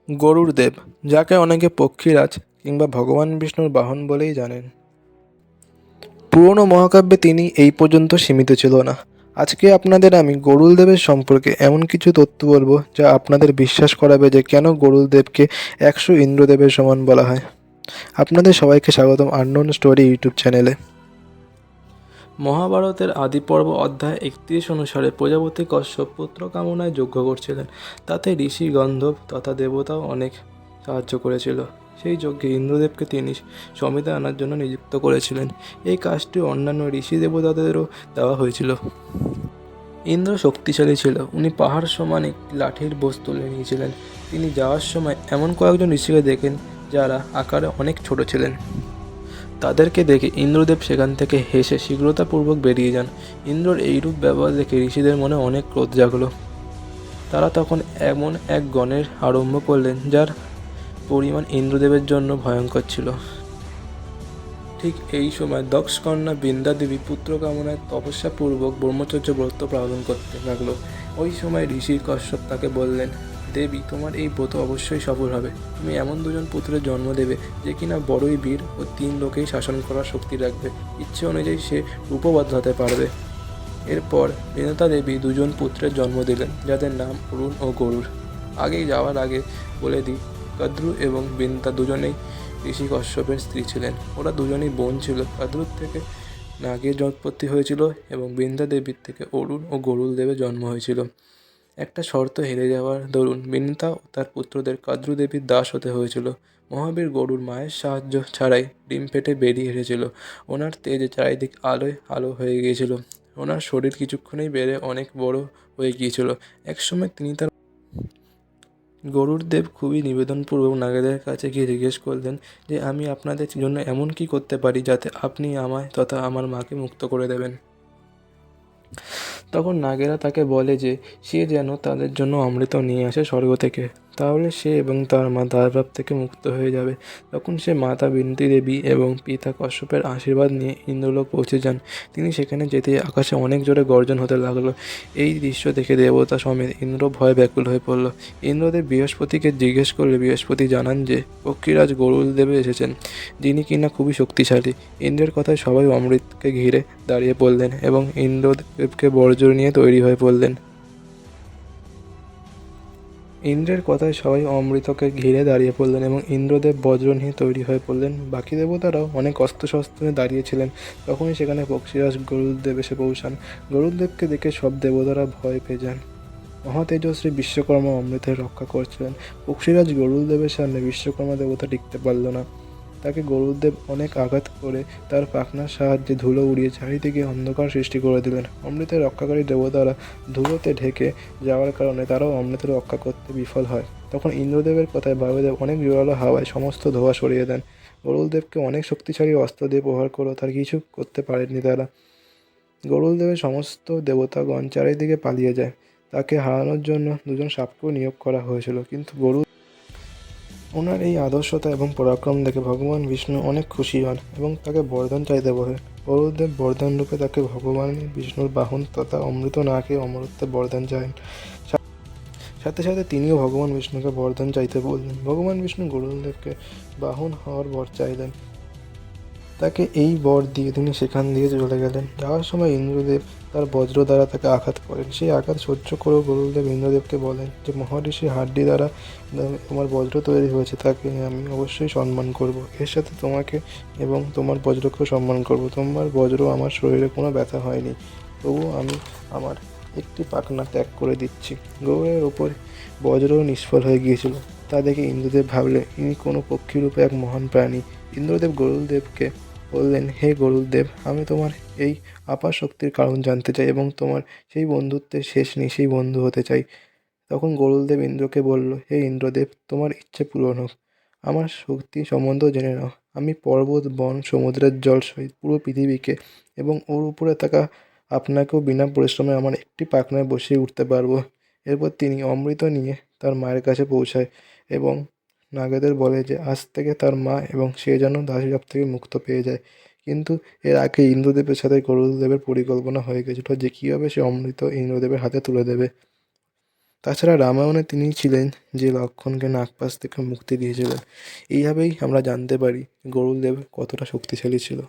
গরুড় দেব, যাকে অনেকে পক্ষীরাজ কিংবা ভগবান বিষ্ণুর বাহন বলেই জানেন। পুরনো মহাকাব্যে তিনি এই পর্যন্ত সীমিত ছিল না। আজকে আপনাদের আমি গরুড় দেবের সম্পর্কে এমন কিছু তথ্য বলবো যা আপনাদের বিশ্বাস করাবে যে কেন গরুড় দেবকে 100 ইন্দ্রদেবের সমান বলা হয়। আপনাদের সবাইকে স্বাগতম আননোন স্টোরি ইউটিউব চ্যানেলে। মহাভারতের আদিপর্ব অধ্যায় 31 অনুসারে প্রজাপতি কশ্যপ পুত্র কামনায় যজ্ঞ করছিলেন। তাতে ঋষি গন্ধর্ব তথা দেবতাও অনেক সাহায্য করেছিল। সেই যজ্ঞে ইন্দ্রদেবকে তিনি সমিধা আনার জন্য নিযুক্ত করেছিলেন। এই কাজটি অন্যান্য ঋষি দেবতাদেরও দেওয়া হয়েছিল। ইন্দ্র শক্তিশালী ছিল। উনি পাহাড় সমান একটি লাঠির বোঝ তুলে নিয়েছিলেন। তিনি যাওয়ার সময় এমন কয়েকজন ঋষিকে দেখেন যারা আকারে অনেক ছোট ছিলেন। তাদেরকে দেখে ইন্দ্রদেব সেখান থেকে হেসে শীঘ্রতাপূর্বক বেরিয়ে যান। ইন্দ্রর এইরূপ ব্যবহার দেখে ঋষিদের মনে অনেক ক্রোধ জাগলো। তারা তখন এমন এক গণের আরম্ভ করলেন যার পরিমাণ ইন্দ্রদেবের জন্য ভয়ঙ্কর ছিল। ঠিক এই সময় দক্ষ কন্যা বৃন্দা দেবী পুত্র কামনায় তপস্যাপূর্বক ব্রহ্মচর্য ব্রত পালন করতে লাগলো। ওই সময় ঋষি কশ্যপ তাকে বললেন, দেবী, তোমার এই ব্রত অবশ্যই সফল হবে। তুমি এমন দুজন পুত্রের জন্ম দেবে যে কিনা বড়ই বীর ও 3 লোকেই শাসন করার শক্তি রাখবে। ইচ্ছে অনুযায়ী সে রূপও বদলাতে পারবে। এরপর বিনতা দেবী দুজন পুত্রের জন্ম দিলেন, যাদের নাম অরুণ ও গরুড়। যাওয়ার আগে বলে দিই, কদ্রু এবং বিনতা দুজনেই ঋষি কশ্যপের স্ত্রী ছিলেন। ওরা দুজনেই বোন ছিল। কদ্রুর থেকে নাগের উৎপত্তি হয়েছিল এবং বৃন্দা দেবীর থেকে অরুণ ও গরুড় দেবের জন্ম হয়েছিল। একটা শর্ত হেরে যাওয়ার দরুন বৃন্দা ও তার পুত্রদের কদ্রু দেবীর দাস হতে হয়েছিল। মহাবীর গরুড় মায়ের সাহায্য ছাড়াই ডিম ফেটে বেরিয়ে এসেছিল। ওনার তেজে চারিদিক আলোয় আলো হয়ে গিয়েছিল। ওনার শরীর কিছুক্ষণেই বেড়ে অনেক বড় হয়ে গিয়েছিল। একসময় তিনি তার গরুড়দেব খুবই নিবেদনপূর্বক নাগেদের কাছে গিয়ে জিজ্ঞেস করলেন যে, আমি আপনাদের জন্য এমন কি করতে পারি যাতে আপনি আমায় তথা আমার মাকে মুক্ত করে দেবেন। তখন নাগেরা তাকে বলে যে সে যেন তাদের জন্য অমৃত নিয়ে আসে স্বর্গ থেকে। তাহলে সে এবং তার মা দাসভাব থেকে মুক্ত হয়ে যাবে। তখন সে মাতা বিনতি দেবী এবং পিতা কশ্যপের আশীর্বাদ নিয়ে ইন্দ্রলোক পৌঁছে যান। তিনি সেখানে যেতেই আকাশে অনেক জোরে গর্জন হতে লাগলো। এই দৃশ্য দেখে দেবতা সমেত ইন্দ্র ভয়ে ব্যাকুল হয়ে পড়ল। ইন্দ্রদেব বৃহস্পতিকে জিজ্ঞেস করলে বৃহস্পতি জানান যে পক্ষীরাজ গরুড় দেবে এসেছেন, যিনি কিনা খুবই শক্তিশালী। ইন্দ্রের কথায় সবাই অমৃতকে ঘিরে দাঁড়িয়ে পড়লেন এবং ইন্দ্রদেবকে বর্জ্য নিয়ে তৈরি হয়ে পড়লেন। ইন্দ্রের কথায় সবাই অমৃতকে ঘিরে দাঁড়িয়ে পড়লেন এবং ইন্দ্রদেব বজ্র নিয়ে তৈরি হয়ে পড়লেন। বাকি দেবতারাও অনেক অস্ত্রশস্ত্র নিয়ে দাঁড়িয়েছিলেন। তখনই সেখানে পক্ষীরাজ গরুড়দেব এসে পৌঁছান। গরুড়দেবকে দেখে সব দেবতারা ভয় পেয়ে যান। মহাতেজস্বী বিশ্বকর্মা অমৃতের রক্ষা করছিলেন। পক্ষীরাজ গরুড়দেবের সামনে বিশ্বকর্মা দেবতা টিকতে পারল না। তাকে গরুড়দেব অনেক আঘাত করে তার পাখনার সাহায্যে ধুলো উড়িয়ে চারিদিকে অন্ধকার সৃষ্টি করে দিলেন। অমৃতের রক্ষাকারী দেবতারা ধুলোতে ঢেকে যাওয়ার কারণে তারাও অমৃতের রক্ষা করতে বিফল হয়। তখন ইন্দ্রদেবের কথায় বায়ুদেব অনেক জোরালো হাওয়ায় সমস্ত ধোঁয়া সরিয়ে দেন। গরুড়দেবকে অনেক শক্তিশালী অস্ত্র দিয়ে প্রহার করেও তার কিছু করতে পারেননি তারা। গরুড়দেবের সমস্ত দেবতাগণ চারিদিকে পালিয়ে যায়। তাকে হারানোর জন্য দুজন সাপকেও নিয়োগ করা হয়েছিল, কিন্তু ওনার এই আদর্শতা এবং পরাক্রম দেখে ভগবান বিষ্ণু অনেক খুশি হন এবং তাকে বরদান চাইতে বলেন। গরুড়দেব বরদান রূপে তাকে ভগবান বিষ্ণুর বাহন তথা অমৃত না খেয়ে অমরত্বের বরদান চান। সাথে সাথে তিনিও ভগবান বিষ্ণুকে বরদান চাইতে বললেন। ভগবান বিষ্ণু গরুড়দেবকে বাহন হওয়ার বর চাইলেন। তাকে এই বর দিয়ে তিনি সেখান দিয়ে চলে গেলেন। যাওয়ার সময় ইন্দ্রদেব তার বজ্র দ্বারা তাকে আঘাত করেন। সেই আঘাত সহ্য করেও গরুড়দেব ইন্দ্রদেবকে বলেন যে মহর্ষির হাড্ডি দ্বারা তোমার বজ্র তৈরি হয়েছে, তাকে আমি অবশ্যই সম্মান করব। এর সাথে তোমাকে এবং তোমার বজ্রকেও সম্মান করব। তোমার বজ্র আমার শরীরে কোনো ব্যথা হয়নি, তবুও আমি আমার একটি পাখনা ত্যাগ করে দিচ্ছি। গরুড়ের ওপর বজ্রও নিষ্ফল হয়ে গিয়েছিল। তা দেখে ইন্দ্রদেব ভাবলেন ইনি কোনো পক্ষীরূপে এক মহান প্রাণী। ইন্দ্রদেব গরুড়দেবকে বললেন, হে গরুড়দেব, আমি তোমার এই আপার শক্তির কারণ জানতে চাই এবং তোমার সেই বন্ধুত্বের শেষ নেই সেই বন্ধু হতে চাই। তখন গরুড়দেব ইন্দ্রকে বলল, হে ইন্দ্রদেব, তোমার ইচ্ছে পূরণ হোক। আমার শক্তি সম্বন্ধ জেনে নাও। আমি পর্বত, বন, সমুদ্রের জল সহিত পুরো পৃথিবীকে এবং ওর উপরে থাকা আপনাকেও বিনা পরিশ্রমে আমার একটি পাখনায় বসিয়ে উঠতে পারবো। এরপর তিনি অমৃত নিয়ে তার মায়ের কাছে পৌঁছায় এবং নাগেদের বলে যে আজ থেকে তার মা এবং সে যেন দাসীভাব থেকে মুক্ত পেয়ে যায়। কিন্তু এর আগে ইন্দ্রদেবের সাথে গরুড়দেবের পরিকল্পনা হয়ে গেছিল যে কীভাবে সে অমৃত ইন্দ্রদেবের হাতে তুলে দেবে। তাছাড়া রামায়ণে তিনিই ছিলেন যে লক্ষ্মণকে নাগপাশ থেকে মুক্তি দিয়েছিলেন। এইভাবেই আমরা জানতে পারি গরুড়দেব কতটা শক্তিশালী ছিল।